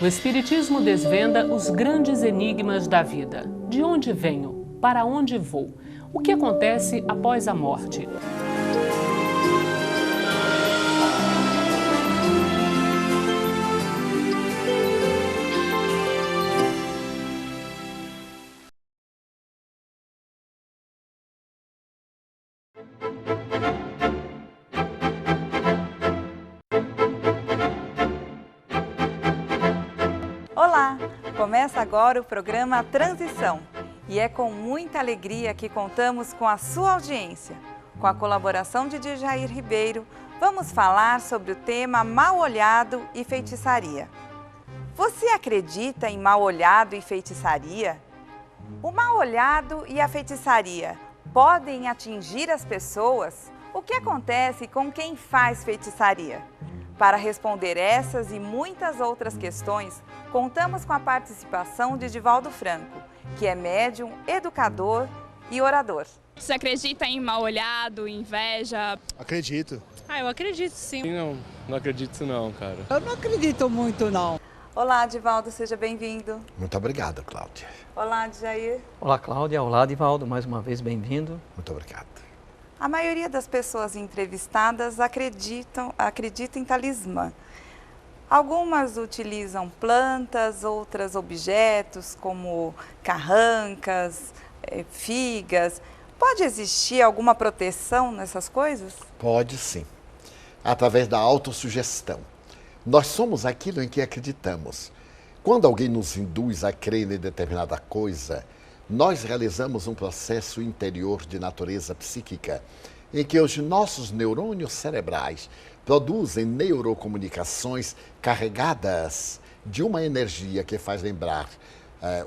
O Espiritismo desvenda os grandes enigmas da vida. De onde venho? Para onde vou? O que acontece após a morte? Olá! Começa agora o programa Transição e é com muita alegria que contamos com a sua audiência. Com a colaboração de Djair Ribeiro, vamos falar sobre o tema mal olhado e feitiçaria. Você acredita em mal olhado e feitiçaria? O mal olhado e a feitiçaria podem atingir as pessoas? O que acontece com quem faz feitiçaria? Para responder essas e muitas outras questões, contamos com a participação de Divaldo Franco, que é médium, educador e orador. Você acredita em mal olhado, inveja? Acredito. Eu acredito sim. Não acredito não, cara. Eu não acredito muito não. Olá, Divaldo, seja bem-vindo. Muito obrigado, Cláudia. Olá, Djair. Olá, Cláudia. Olá, Divaldo. Mais uma vez, bem-vindo. Muito obrigado. A maioria das pessoas entrevistadas acredita em talismã. Algumas utilizam plantas, outras objetos como carrancas, figas. Pode existir alguma proteção nessas coisas? Pode sim, através da autossugestão. Nós somos aquilo em que acreditamos. Quando alguém nos induz a crer em determinada coisa, nós realizamos um processo interior de natureza psíquica, em que os nossos neurônios cerebrais produzem neurocomunicações carregadas de uma energia que faz lembrar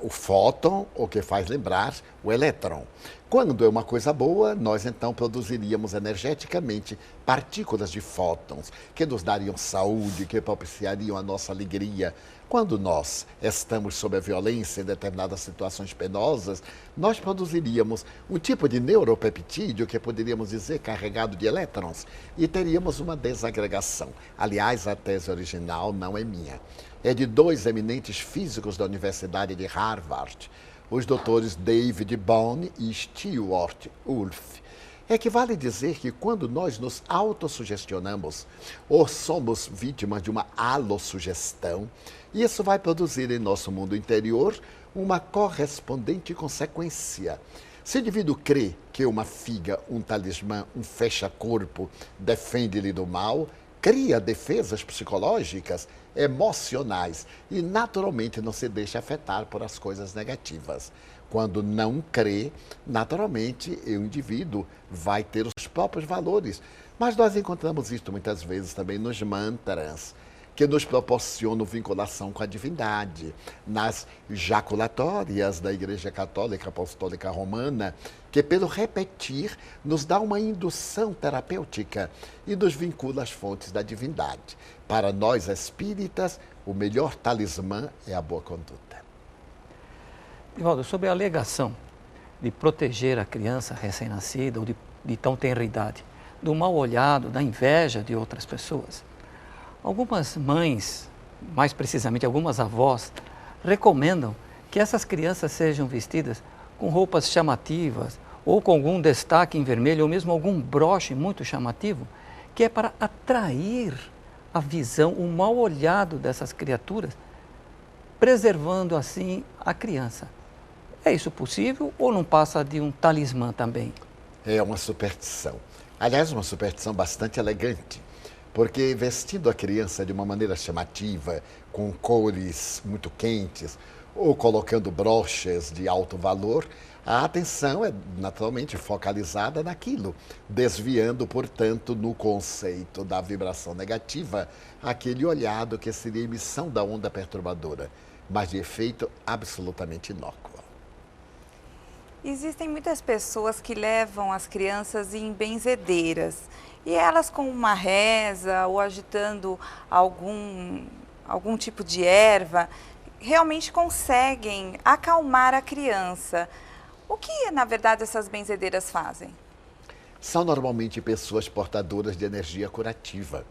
o fóton ou que faz lembrar o elétron. Quando é uma coisa boa, nós então produziríamos energeticamente partículas de fótons que nos dariam saúde, que propiciariam a nossa alegria. Quando nós estamos sob a violência em determinadas situações penosas, nós produziríamos um tipo de neuropeptídeo que poderíamos dizer carregado de elétrons e teríamos uma desagregação. Aliás, a tese original não é minha. É de dois eminentes físicos da Universidade de Harvard, os doutores David Bohm e Stewart Wolf. É que vale dizer que quando nós nos autossugestionamos ou somos vítimas de uma alossugestão, isso vai produzir em nosso mundo interior uma correspondente consequência. Se o indivíduo crê que uma figa, um talismã, um fecha-corpo defende-lhe do mal, cria defesas psicológicas, emocionais e naturalmente não se deixa afetar por as coisas negativas. Quando não crê, naturalmente o indivíduo vai ter os próprios valores. Mas nós encontramos isso muitas vezes também nos mantras, que nos proporcionam vinculação com a divindade, nas jaculatórias da Igreja Católica Apostólica Romana, que pelo repetir nos dá uma indução terapêutica e nos vincula às fontes da divindade. Para nós espíritas, o melhor talismã é a boa conduta. Divaldo, sobre a alegação de proteger a criança recém-nascida ou de tão tenra idade do mal olhado, da inveja de outras pessoas, algumas mães, mais precisamente algumas avós, recomendam que essas crianças sejam vestidas com roupas chamativas ou com algum destaque em vermelho ou mesmo algum broche muito chamativo, que é para atrair a visão, o mal olhado dessas criaturas, preservando assim a criança. É isso possível ou não passa de um talismã também? É uma superstição. Aliás, uma superstição bastante elegante. Porque vestindo a criança de uma maneira chamativa, com cores muito quentes, ou colocando broches de alto valor, a atenção é naturalmente focalizada naquilo, desviando, portanto, no conceito da vibração negativa, aquele olhado que seria emissão da onda perturbadora, mas de efeito absolutamente inócuo. Existem muitas pessoas que levam as crianças em benzedeiras. E elas com uma reza ou agitando algum tipo de erva, realmente conseguem acalmar a criança. O que, na verdade, essas benzedeiras fazem? São normalmente pessoas portadoras de energia curativa.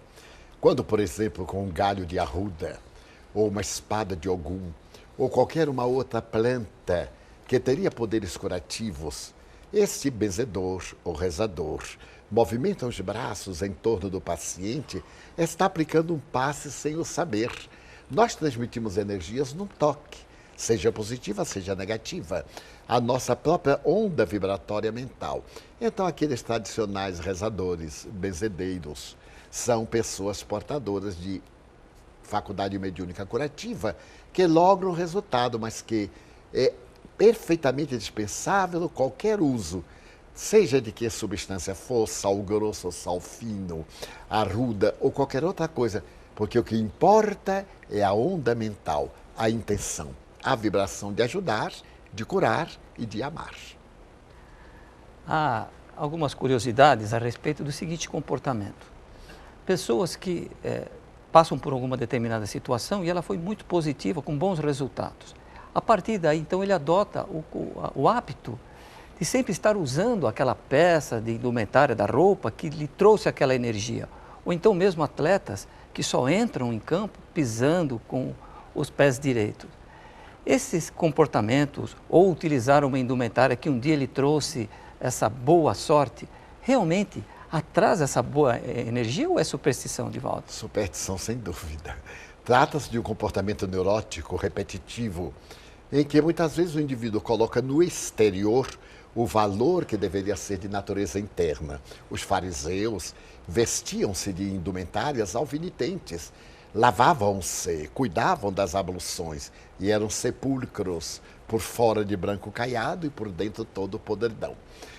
Quando, por exemplo, com um galho de arruda ou uma espada de Ogum, ou qualquer uma outra planta que teria poderes curativos, este benzedor ou rezador movimenta os braços em torno do paciente, está aplicando um passe sem o saber. Nós transmitimos energias num toque, seja positiva, seja negativa, a nossa própria onda vibratória mental. Então, aqueles tradicionais rezadores, benzedeiros, são pessoas portadoras de faculdade mediúnica curativa que logram resultado, mas que é perfeitamente dispensável qualquer uso, seja de que substância for, sal grosso, sal fino, arruda ou qualquer outra coisa, porque o que importa é a onda mental, a intenção, a vibração de ajudar, de curar e de amar. Há algumas curiosidades a respeito do seguinte comportamento. Pessoas que passam por alguma determinada situação e ela foi muito positiva, com bons resultados. A partir daí, então, ele adota o hábito de sempre estar usando aquela peça de indumentária da roupa que lhe trouxe aquela energia. Ou então mesmo atletas que só entram em campo pisando com os pés direitos. Esses comportamentos, ou utilizar uma indumentária que um dia lhe trouxe essa boa sorte, realmente traz essa boa energia ou é superstição, Divaldo? Superstição, sem dúvida. Trata-se de um comportamento neurótico, repetitivo, em que muitas vezes o indivíduo coloca no exterior o valor que deveria ser de natureza interna. Os fariseus vestiam-se de indumentárias alvinitentes, lavavam-se, cuidavam das abluções e eram sepulcros, por fora de branco caiado e por dentro todo podridão.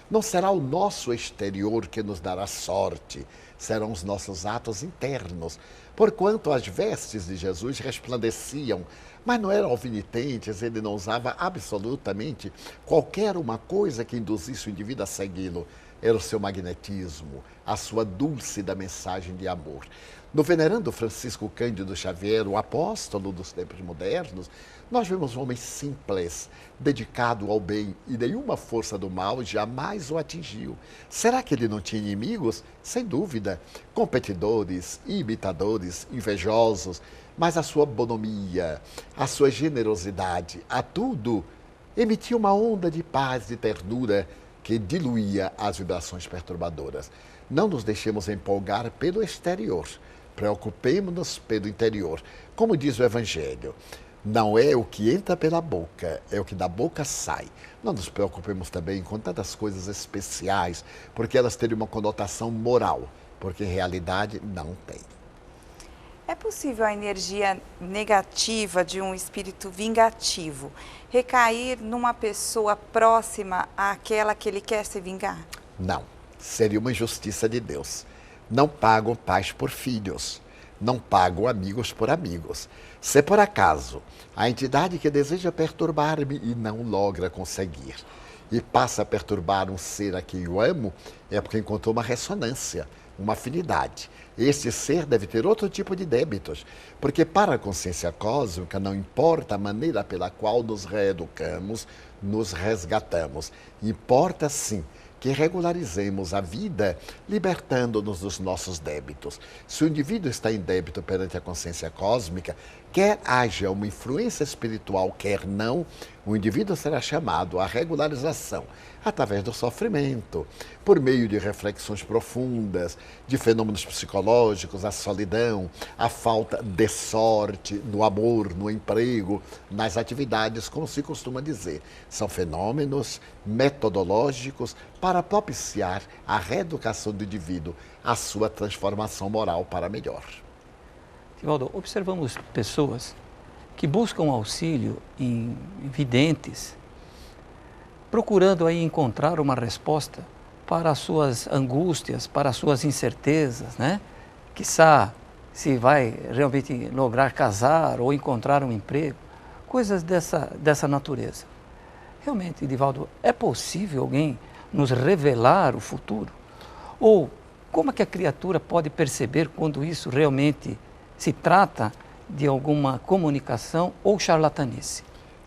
Não será o nosso exterior que nos dará sorte, serão os nossos atos internos, porquanto as vestes de Jesus resplandeciam, mas não eram alvinitentes, ele não usava absolutamente qualquer uma coisa que induzisse o indivíduo a segui-lo. Era o seu magnetismo, a sua dúlcida mensagem de amor. No venerando Francisco Cândido Xavier, o apóstolo dos tempos modernos, nós vemos um homem simples, dedicado ao bem, e nenhuma força do mal jamais o atingiu. Será que ele não tinha inimigos? Sem dúvida, competidores, imitadores, invejosos, mas a sua bonomia, a sua generosidade, a tudo, emitia uma onda de paz, de ternura, que diluía as vibrações perturbadoras. Não nos deixemos empolgar pelo exterior, preocupemos-nos pelo interior. Como diz o Evangelho, não é o que entra pela boca, é o que da boca sai. Não nos preocupemos também com tantas coisas especiais, porque elas teriam uma conotação moral, porque em realidade não tem. É possível a energia negativa de um espírito vingativo recair numa pessoa próxima àquela que ele quer se vingar? Não, seria uma injustiça de Deus. Não pagam pais por filhos, não pagam amigos por amigos. Se por acaso a entidade que deseja perturbar-me e não logra conseguir, e passa a perturbar um ser a quem eu amo, é porque encontrou uma ressonância, uma afinidade. Este ser deve ter outro tipo de débitos, porque para a consciência cósmica não importa a maneira pela qual nos reeducamos, nos resgatamos. Importa sim que regularizemos a vida, libertando-nos dos nossos débitos. Se o indivíduo está em débito perante a consciência cósmica, quer haja uma influência espiritual, quer não, o indivíduo será chamado à regularização através do sofrimento, por meio de reflexões profundas, de fenômenos psicológicos, a solidão, a falta de sorte no amor, no emprego, nas atividades, como se costuma dizer. São fenômenos metodológicos para propiciar a reeducação do indivíduo, a sua transformação moral para melhor. Divaldo, observamos pessoas que buscam auxílio em videntes, procurando aí encontrar uma resposta para as suas angústias, para as suas incertezas, né? Quiçá se vai realmente lograr casar ou encontrar um emprego, coisas dessa natureza. Realmente, Divaldo, é possível alguém nos revelar o futuro? Ou como é que a criatura pode perceber quando isso realmente se trata de alguma comunicação ou charlatanice?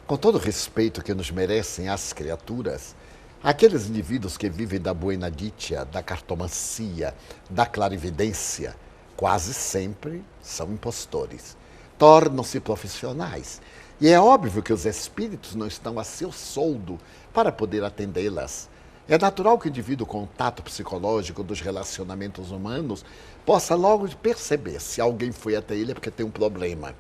Com todo o respeito que nos merecem as criaturas, aqueles indivíduos que vivem da buenaditia, da cartomancia, da clarividência, quase sempre são impostores. tornam-se profissionais. E é óbvio que os espíritos não estão a seu soldo para poder atendê-las. É natural que o indivíduo com o tato psicológico dos relacionamentos humanos possa logo perceber se alguém foi até ele é porque tem um problema.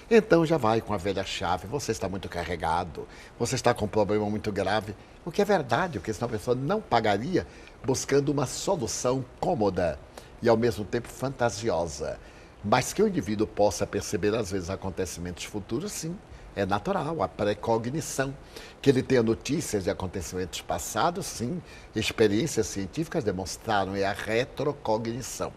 Então já vai com a velha chave, você está muito carregado, você está com um problema muito grave, o que é verdade, porque senão a pessoa não pagaria buscando uma solução cômoda e ao mesmo tempo fantasiosa. Mas que o indivíduo possa perceber às vezes acontecimentos futuros, sim. É natural, a precognição. Que ele tenha notícias de acontecimentos passados, sim. Experiências científicas demonstraram, é a retrocognição.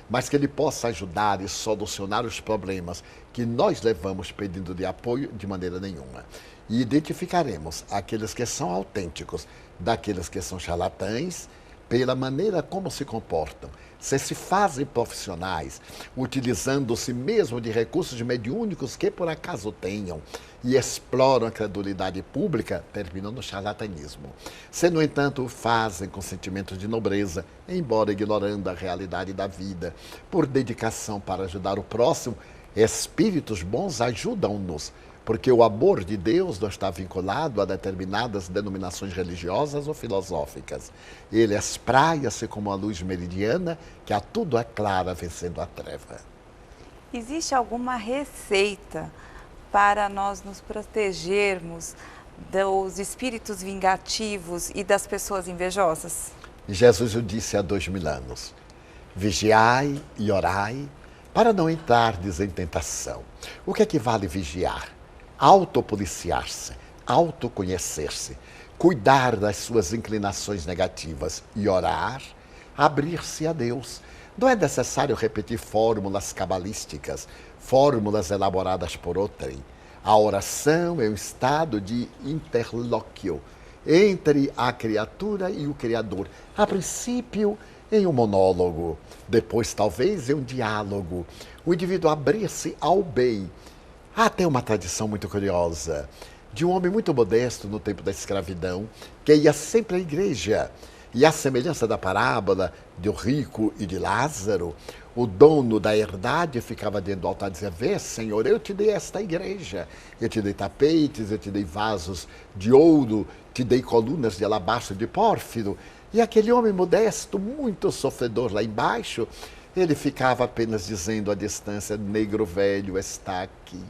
Mas que ele possa ajudar e solucionar os problemas que nós levamos pedindo de apoio de maneira nenhuma. E identificaremos aqueles que são autênticos daqueles que são charlatães pela maneira como se comportam. Se fazem profissionais, utilizando-se mesmo de recursos mediúnicos que por acaso tenham e exploram a credulidade pública, terminam no charlatanismo. Se, no entanto, o fazem com sentimentos de nobreza, embora ignorando a realidade da vida, por dedicação para ajudar o próximo, espíritos bons ajudam-nos, porque o amor de Deus não está vinculado a determinadas denominações religiosas ou filosóficas. Ele espraia-se como a luz meridiana que a tudo aclara, vencendo a treva. Existe alguma receita para nós nos protegermos dos espíritos vingativos e das pessoas invejosas? Jesus o disse há 2000 anos. Vigiai e orai para não entrardes em tentação. O que é que vale vigiar? Autopoliciar-se, autoconhecer-se, cuidar das suas inclinações negativas e orar, abrir-se a Deus. Não é necessário repetir fórmulas cabalísticas, fórmulas elaboradas por outrem. A oração é um estado de interlóquio entre a criatura e o Criador. A princípio, em um monólogo, depois talvez em um diálogo. O indivíduo abrir-se ao bem. Há até uma tradição muito curiosa de um homem muito modesto no tempo da escravidão, que ia sempre à igreja. E à semelhança da parábola do rico e de Lázaro, o dono da herdade ficava dentro do altar e dizia: vê, Senhor, eu te dei esta igreja, eu te dei tapetes, eu te dei vasos de ouro, te dei colunas de alabastro de pórfiro. E aquele homem modesto, muito sofredor lá embaixo, ele ficava apenas dizendo à distância: negro velho está aqui.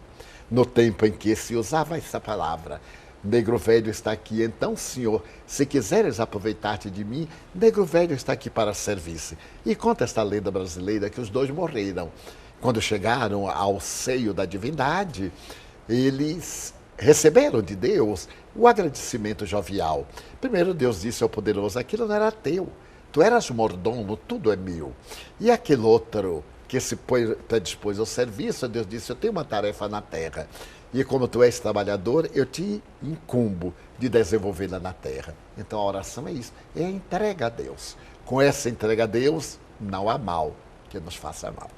No tempo em que se usava essa palavra, negro velho está aqui, então, Senhor, se quiseres aproveitar-te de mim, negro velho está aqui para servir-se. E conta esta lenda brasileira que os dois morreram. Quando chegaram ao seio da divindade, eles receberam de Deus o agradecimento jovial. Primeiro Deus disse ao poderoso: aquilo não era teu, tu eras mordomo, tudo é meu. E aquele outro que se predispôs ao serviço, Deus disse: eu tenho uma tarefa na terra, e como tu és trabalhador, eu te incumbo de desenvolvê-la na terra. Então a oração é isso, é a entrega a Deus. Com essa entrega a Deus, não há mal que nos faça mal.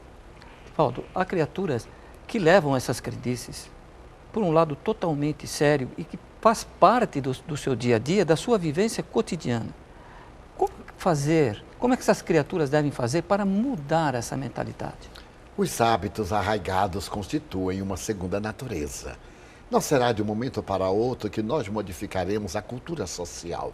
Valdo, há criaturas que levam essas crendices por um lado totalmente sério e que faz parte do seu dia a dia, da sua vivência cotidiana. Como é que essas criaturas devem fazer para mudar essa mentalidade? Os hábitos arraigados constituem uma segunda natureza. Não será de um momento para outro que nós modificaremos a cultura social.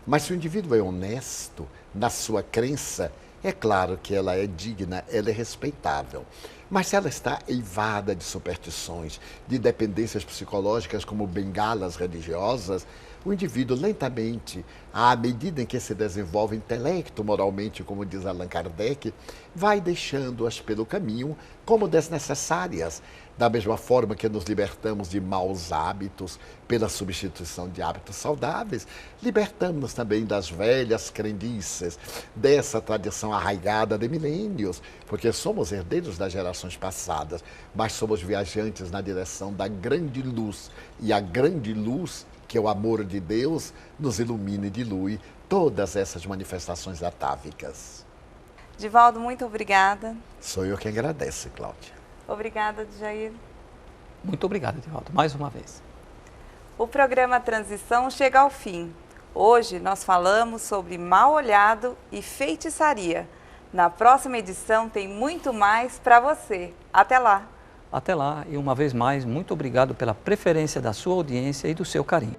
Mas se o indivíduo é honesto na sua crença, é claro que ela é digna, ela é respeitável. Mas se ela está eivada de superstições, de dependências psicológicas como bengalas religiosas, o indivíduo lentamente, à medida em que se desenvolve intelecto, moralmente, como diz Allan Kardec, vai deixando-as pelo caminho como desnecessárias. Da mesma forma que nos libertamos de maus hábitos pela substituição de hábitos saudáveis, libertamos-nos também das velhas crendices, dessa tradição arraigada de milênios, porque somos herdeiros das gerações passadas, mas somos viajantes na direção da grande luz. E a grande luz, que é o amor de Deus, nos ilumina e dilui todas essas manifestações atávicas. Divaldo, muito obrigada. Sou eu quem agradece, Cláudia. Obrigada, Jair. Muito obrigado, Divaldo, mais uma vez. O programa Transição chega ao fim. Hoje nós falamos sobre mal olhado e feitiçaria. Na próxima edição tem muito mais para você. Até lá! Até lá e uma vez mais, muito obrigado pela preferência da sua audiência e do seu carinho.